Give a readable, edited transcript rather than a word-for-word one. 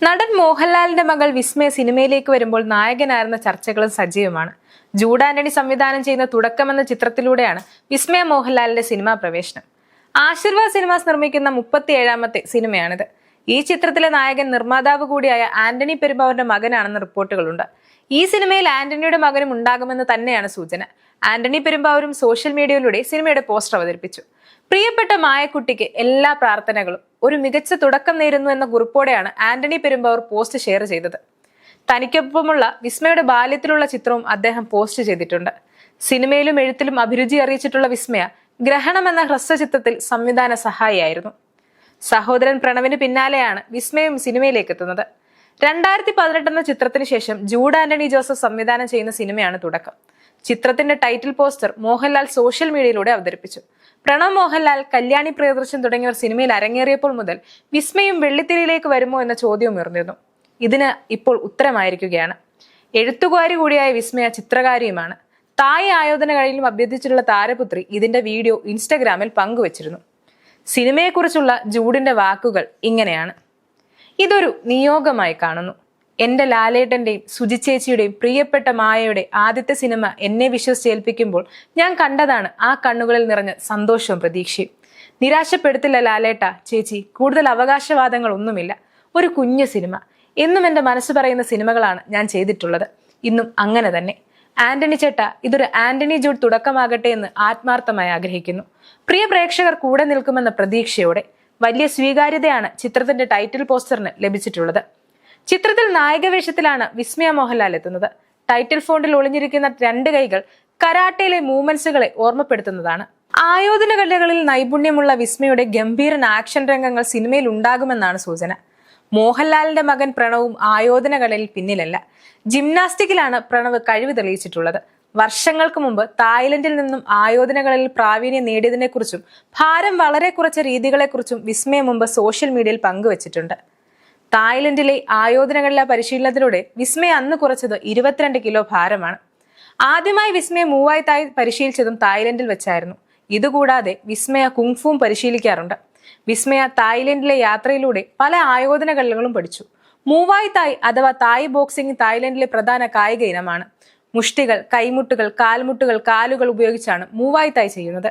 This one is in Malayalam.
നടൻ മോഹൻലാലിന്റെ മകൾ വിസ്മയ സിനിമയിലേക്ക് വരുമ്പോൾ നായകനായിരുന്ന ചർച്ചകളും സജീവമാണ്. ജൂഡ് ആന്റണി സംവിധാനം ചെയ്യുന്ന തുടക്കം എന്ന ചിത്രത്തിലൂടെയാണ് വിസ്മയ മോഹൻലാലിന്റെ സിനിമാ പ്രവേശനം. ആശീർവാദ് സിനിമാസ് നിർമ്മിക്കുന്ന 37ാമത്തെ സിനിമയാണിത്. ഈ ചിത്രത്തിലെ നായകൻ നിർമ്മാതാവ് കൂടിയായ ആന്റണി പെരുമ്പാവൂരിന്റെ മകനാണെന്ന് റിപ്പോർട്ടുകളുണ്ട്. ഈ സിനിമയിൽ ആന്റണിയുടെ മകനും ഉണ്ടാകുമെന്ന് തന്നെയാണ് സൂചന. ആന്റണി പെരുമ്പാവൂരും സോഷ്യൽ മീഡിയയിലൂടെ സിനിമയുടെ പോസ്റ്റർ അവതരിപ്പിച്ചു. പ്രിയപ്പെട്ട മായക്കുട്ടിക്ക് എല്ലാ പ്രാർത്ഥനകളും, ഒരു മികച്ച തുടക്കം നേരുന്നു എന്ന കുറിപ്പോടെയാണ് ആന്റണി പെരുമ്പാവൂർ പോസ്റ്റ് ഷെയർ ചെയ്തത്. തനിക്കൊപ്പമുള്ള വിസ്മയുടെ ബാല്യത്തിലുള്ള ചിത്രവും അദ്ദേഹം പോസ്റ്റ് ചെയ്തിട്ടുണ്ട്. സിനിമയിലും എഴുത്തിലും അഭിരുചി അറിയിച്ചിട്ടുള്ള വിസ്മയ ഗ്രഹണം എന്ന ഹ്രസ്വചിത്രത്തിൽ സംവിധാന സഹായിയായിരുന്നു. സഹോദരൻ പ്രണവിന് പിന്നാലെയാണ് വിസ്മയും സിനിമയിലേക്ക് എത്തുന്നത്. 2018 എന്ന ചിത്രത്തിന് ശേഷം ജൂഡ് ആന്റണി ജോസഫ് സംവിധാനം ചെയ്യുന്ന സിനിമയാണ് തുടക്കം. ചിത്രത്തിന്റെ ടൈറ്റിൽ പോസ്റ്റർ മോഹൻലാൽ സോഷ്യൽ മീഡിയയിലൂടെ അവതരിപ്പിച്ചു. പ്രണവ് മോഹൻലാൽ, കല്യാണി പ്രിയദർശൻ തുടങ്ങിയവർ സിനിമയിൽ അരങ്ങേറിയപ്പോൾ മുതൽ വിസ്മയും വെള്ളിത്തിരയിലേക്ക് വരുമോ എന്ന ചോദ്യവും ഉയർന്നിരുന്നു. ഇതിന് ഇപ്പോൾ ഉത്തരമായിരിക്കുകയാണ്. എഴുത്തുകാരി കൂടിയായ വിസ്മയ ചിത്രകാരിയുമാണ്. തായ് ആയോധന കലയിലും അഭ്യർത്ഥിച്ചിട്ടുള്ള താരപുത്രി ഇതിന്റെ വീഡിയോ ഇൻസ്റ്റഗ്രാമിൽ പങ്കുവച്ചിരുന്നു. സിനിമയെക്കുറിച്ചുള്ള ജൂഡിന്റെ വാക്കുകൾ ഇങ്ങനെയാണ്: ഇതൊരു നിയോഗമായി കാണുന്നു. എന്റെ ലാലേട്ടന്റെയും സുജിച്ചേച്ചിയുടെയും പ്രിയപ്പെട്ട മായയുടെ ആദ്യത്തെ സിനിമ എന്നെ വിശ്വസിച്ചേൽപ്പിക്കുമ്പോൾ ഞാൻ കണ്ടതാണ് ആ കണ്ണുകളിൽ നിറഞ്ഞ സന്തോഷവും പ്രതീക്ഷയും. നിരാശപ്പെടുത്തില്ല ലാലേട്ട, ചേച്ചി, കൂടുതൽ അവകാശവാദങ്ങൾ ഒന്നുമില്ല. ഒരു കുഞ്ഞു സിനിമ. എന്നും എന്റെ മനസ്സ് പറയുന്ന സിനിമകളാണ് ഞാൻ ചെയ്തിട്ടുള്ളത്. ഇന്നും അങ്ങനെ തന്നെ. ആന്റണി ചേട്ട, ഇതൊരു ആന്റണി ജൂഡ് തുടക്കമാകട്ടെ എന്ന് ആത്മാർത്ഥമായി ആഗ്രഹിക്കുന്നു. പ്രിയ പ്രേക്ഷകർ കൂടെ നിൽക്കുമെന്ന പ്രതീക്ഷയോടെ. വലിയ സ്വീകാര്യതയാണ് ചിത്രത്തിന്റെ ടൈറ്റിൽ പോസ്റ്ററിന് ലഭിച്ചിട്ടുള്ളത്. ചിത്രത്തിൽ നായിക വേഷത്തിലാണ് വിസ്മയ മോഹൻലാൽ എത്തുന്നത്. ടൈറ്റിൽ ഫോണ്ടിൽ ഒളിഞ്ഞിരിക്കുന്ന 2 കൈകൾ കരാട്ടയിലെ മൂവ്മെന്റ്സുകളെ ഓർമ്മപ്പെടുത്തുന്നതാണ്. ആയോധന കലകളിൽ നൈപുണ്യമുള്ള വിസ്മയുടെ ഗംഭീരൻ ആക്ഷൻ രംഗങ്ങൾ സിനിമയിൽ ഉണ്ടാകുമെന്നാണ് സൂചന. മോഹൻലാലിന്റെ മകൻ പ്രണവും ആയോധന കലയിൽ പിന്നിലല്ല. ജിംനാസ്റ്റിക്കിലാണ് പ്രണവ് കഴിവ് തെളിയിച്ചിട്ടുള്ളത്. വർഷങ്ങൾക്ക് മുമ്പ് തായ്ലൻഡിൽ നിന്നും ആയോധന കലയിൽ പ്രാവീണ്യം നേടിയതിനെക്കുറിച്ചും ഭാരം വളരെ കുറച്ച രീതികളെക്കുറിച്ചും വിസ്മയ മുമ്പ് സോഷ്യൽ മീഡിയയിൽ പങ്കുവച്ചിട്ടുണ്ട്. തായ്ലൻഡിലെ ആയോധന കല പരിശീലനത്തിലൂടെ വിസ്മയ അന്ന് കുറച്ചത് 22 കിലോ ഭാരമാണ്. ആദ്യമായി വിസ്മയ മൂവായ് തായ് പരിശീലിച്ചതും തായ്ലൻഡിൽ വെച്ചായിരുന്നു. ഇതുകൂടാതെ വിസ്മയ കുങ്ഫുവും പരിശീലിക്കാറുണ്ട്. വിസ്മയ തായ്ലൻഡിലെ യാത്രയിലൂടെ പല ആയോധന കലകളും പഠിച്ചു. മൂവായ് തായ് അഥവാ തായ് ബോക്സിംഗ് തായ്ലൻഡിലെ പ്രധാന കായിക ഇനമാണ്. മുഷ്ടികൾ, കൈമുട്ടുകൾ, കാൽമുട്ടുകൾ, കാലുകൾ ഉപയോഗിച്ചാണ് മൂവായ് തായ് ചെയ്യുന്നത്.